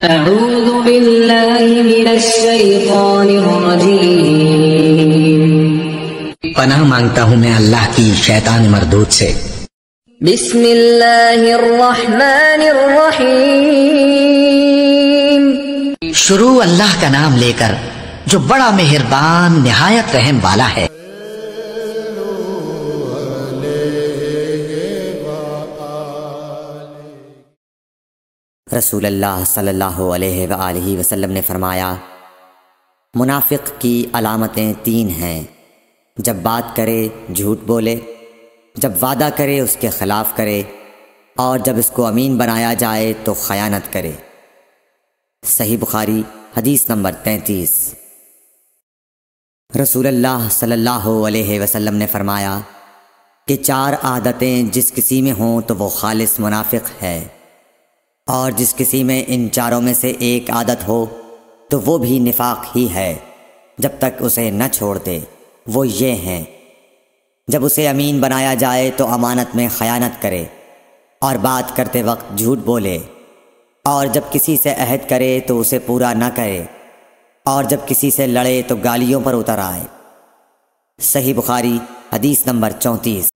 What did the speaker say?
اعوذ باللہ من الشیطان الرجیم، پناہ مانگتا ہوں میں اللہ کی شیطان مردود سے۔ بسم اللہ الرحمن الرحیم، شروع اللہ کا نام لے کر جو بڑا مہربان نہایت رحم والا ہے۔ رسول اللہ صلی اللہ علیہ وآلہ وسلم نے فرمایا، منافق کی علامتیں 3 ہیں: جب بات کرے جھوٹ بولے، جب وعدہ کرے اس کے خلاف کرے، اور جب اس کو امین بنایا جائے تو خیانت کرے۔ صحیح بخاری حدیث نمبر 33۔ رسول اللہ صلی اللہ علیہ وسلم نے فرمایا کہ 4 عادتیں جس کسی میں ہوں تو وہ خالص منافق ہے، اور جس کسی میں ان 4 میں سے ایک عادت ہو تو وہ بھی نفاق ہی ہے جب تک اسے نہ چھوڑ دے۔ وہ یہ ہیں: جب اسے امین بنایا جائے تو امانت میں خیانت کرے، اور بات کرتے وقت جھوٹ بولے، اور جب کسی سے عہد کرے تو اسے پورا نہ کرے، اور جب کسی سے لڑے تو گالیوں پر اتر آئے۔ صحیح بخاری حدیث نمبر 34۔